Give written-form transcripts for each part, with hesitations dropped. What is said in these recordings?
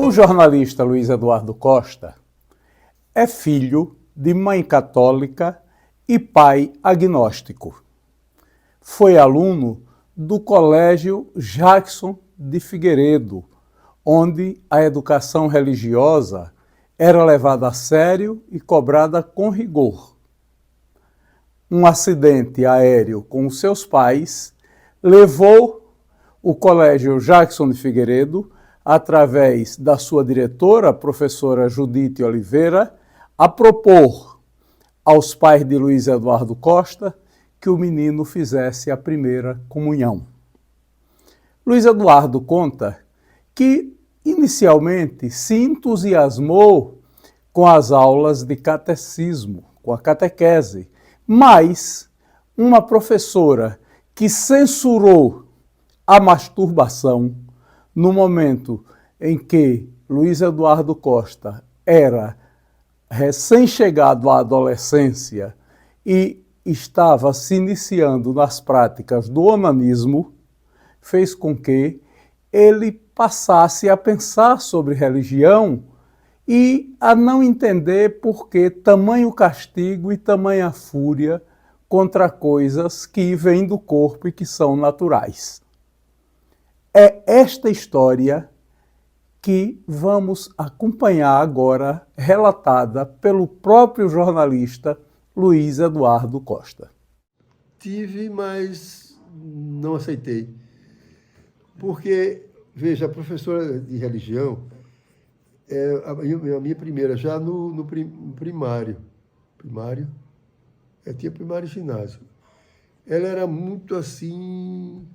O jornalista Luiz Eduardo Costa é filho de mãe católica e pai agnóstico. Foi aluno do Colégio Jackson de Figueiredo, onde a educação religiosa era levada a sério e cobrada com rigor. Um acidente aéreo com os seus pais levou o Colégio Jackson de Figueiredo, através da sua diretora, a professora Judite Oliveira, a propor aos pais de Luiz Eduardo Costa que o menino fizesse a primeira comunhão. Luiz Eduardo conta que, inicialmente, se entusiasmou com as aulas de catecismo, com a catequese, mas uma professora que censurou a masturbação no momento em que Luiz Eduardo Costa era recém-chegado à adolescência e estava se iniciando nas práticas do onanismo, fez com que ele passasse a pensar sobre religião e a não entender por que tamanho castigo e tamanha fúria contra coisas que vêm do corpo e que são naturais. É esta história que vamos acompanhar agora, relatada pelo próprio jornalista Luiz Eduardo Costa. Tive, mas não aceitei. Porque, veja, a professora de religião, a minha primeira, já no primário. Tinha primário e ginásio. Ela era muito assim,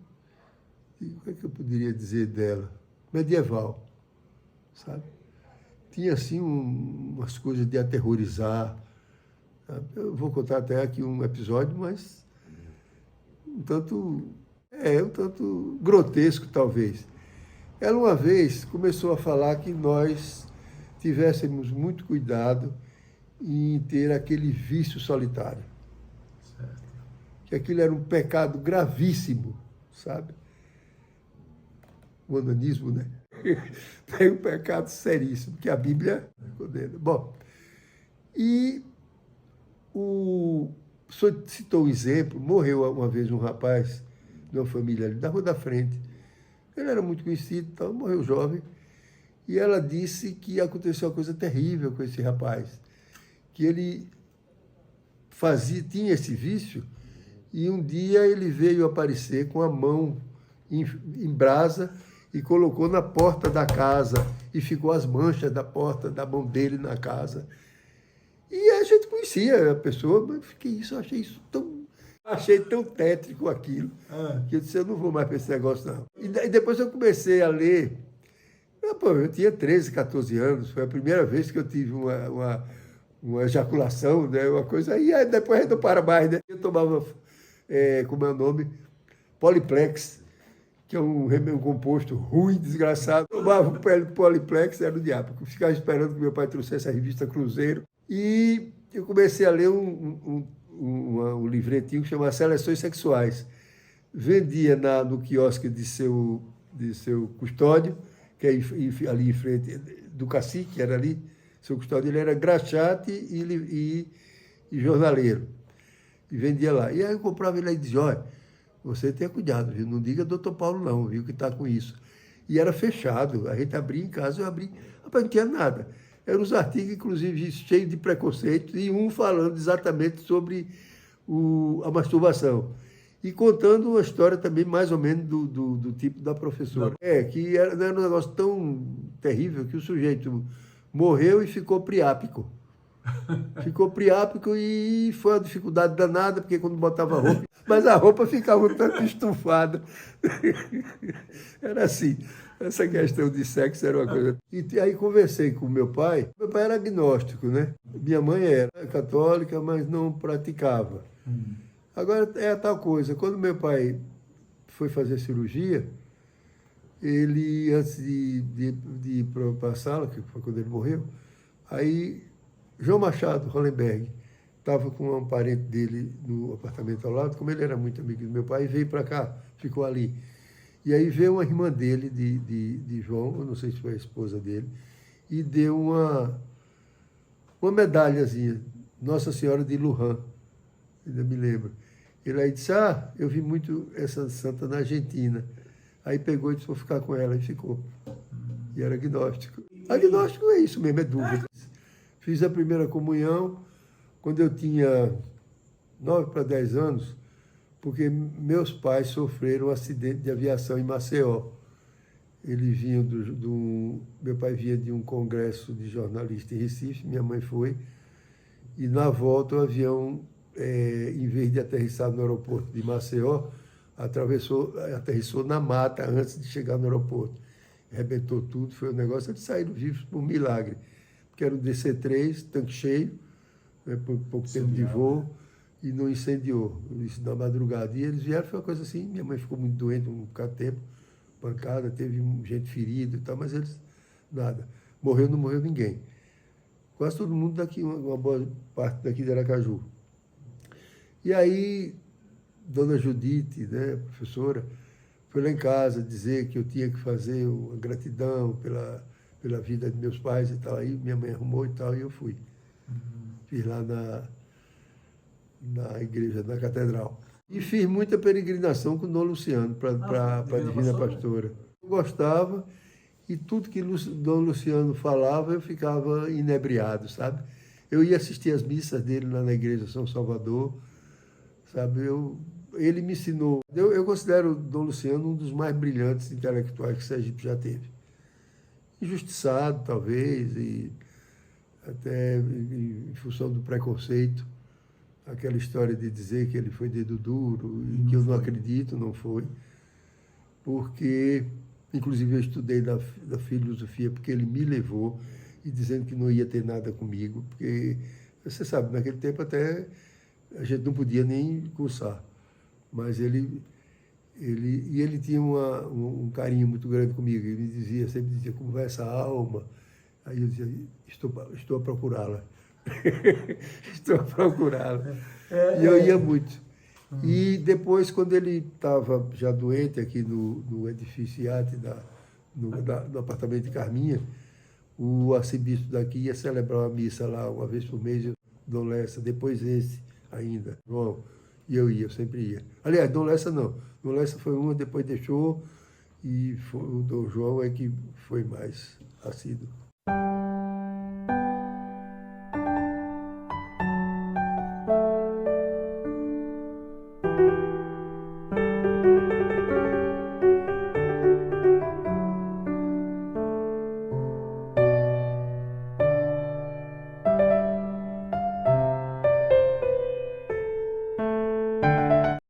como é que eu poderia dizer dela? Medieval, sabe? Tinha assim umas coisas de aterrorizar. Sabe? Eu vou contar até aqui um episódio, mas um tanto grotesco, talvez. Ela uma vez começou a falar que nós tivéssemos muito cuidado em ter aquele vício solitário. Certo. Que aquilo era um pecado gravíssimo, sabe? O onanismo, né? Tem um pecado seríssimo, que a Bíblia condena. Bom, e o senhor citou um exemplo, morreu uma vez um rapaz de uma família ali da Rua da Frente. Ele era muito conhecido, então morreu jovem. E ela disse que aconteceu uma coisa terrível com esse rapaz, que ele tinha esse vício, e um dia ele veio aparecer com a mão em brasa e colocou na porta da casa, e ficou as manchas da porta da mão dele na casa. E a gente conhecia a pessoa, mas achei tão tétrico aquilo, que eu disse, eu não vou mais para esse negócio, não. E depois eu comecei a ler. Eu tinha 13, 14 anos, foi a primeira vez que eu tive uma ejaculação, né, uma coisa, e aí depois não para mais, né? Eu tomava, como é o nome? Poliplex, que é um composto ruim, desgraçado. Eu tomava o Poliplex, era o diabo. Eu ficava esperando que meu pai trouxesse a revista Cruzeiro. E eu comecei a ler um livretinho que chama Seleções Sexuais. Vendia no quiosque de seu custódio, que é ali em frente do cacique, era ali, seu custódio, ele era graxate e jornaleiro. E vendia lá. E aí eu comprava ele e dizia, olha, você tenha cuidado, viu? Não diga doutor Paulo não, viu, que está com isso. E era fechado, a gente abria em casa, eu abri, rapaz, não tinha nada. Eram uns artigos, inclusive, cheios de preconceito, e um falando exatamente sobre a masturbação. E contando uma história também, mais ou menos, do tipo da professora. Que era um negócio tão terrível que o sujeito morreu e ficou priápico. Ficou priápico e foi uma dificuldade danada, porque quando botava roupa, mas a roupa ficava um tanto estufada. Era assim, essa questão de sexo era uma coisa. E aí conversei com meu pai era agnóstico, né? Minha mãe era católica, mas não praticava. Agora é a tal coisa, quando meu pai foi fazer cirurgia, ele, antes de ir para a sala, que foi quando ele morreu, aí João Machado Hollenberg estava com um parente dele no apartamento ao lado, como ele era muito amigo do meu pai, veio para cá, ficou ali. E aí veio uma irmã dele, de João, eu não sei se foi a esposa dele, e deu uma medalhazinha, Nossa Senhora de Luján, ainda me lembro. Ele aí disse, eu vi muito essa santa na Argentina. Aí pegou e disse, vou ficar com ela, e ficou. E era agnóstico. Agnóstico é isso mesmo, é dúvida. Fiz a primeira comunhão quando eu tinha 9 para 10 anos, porque meus pais sofreram um acidente de aviação em Maceió. Eles vinham meu pai vinha de um congresso de jornalistas em Recife, minha mãe foi, e na volta o avião, em vez de aterrissar no aeroporto de Maceió, aterrissou na mata antes de chegar no aeroporto. Arrebentou tudo, foi um negócio, eles saíram vivos por milagre, porque era um DC-3, tanque cheio, né, por pouco tempo de voo, e não incendiou, isso na madrugada. E eles vieram, foi uma coisa assim, minha mãe ficou muito doente um bocado de tempo, pancada, teve gente ferida e tal, mas eles, nada. Morreu, não morreu ninguém. Quase todo mundo daqui, uma boa parte daqui de Aracaju. E aí, dona Judite, né, professora, foi lá em casa dizer que eu tinha que fazer uma gratidão pela vida de meus pais e tal. Aí minha mãe arrumou e tal, e eu fui. Fiz lá na igreja, na catedral. E fiz muita peregrinação com o Dom Luciano para a Divina Pastora. Eu gostava, e tudo que Dom Luciano falava, eu ficava inebriado, sabe? Eu ia assistir as missas dele lá na igreja São Salvador, sabe? Ele me ensinou. Eu considero o Dom Luciano um dos mais brilhantes intelectuais que Sergipe já teve. Injustiçado, talvez, e até em função do preconceito. Aquela história de dizer que ele foi dedo duro, e que eu não acredito, não foi. Porque, inclusive, eu estudei da filosofia porque ele me levou, e dizendo que não ia ter nada comigo, porque, você sabe, naquele tempo até a gente não podia nem cursar. Mas ele tinha um carinho muito grande comigo. Ele me dizia, sempre dizia, como vai essa alma? Aí eu dizia, estou a procurá-la. Estou a procurá-la. E eu ia muito. E depois, quando ele estava já doente aqui no edifício IAT, no apartamento de Carminha, o arcebispo daqui ia celebrar uma missa lá uma vez por mês, Dom Lessa, depois esse ainda, João. E eu sempre ia. Aliás, Dom Lessa não. Dom Lessa foi uma, depois deixou, e o Dom João é que foi mais assíduo.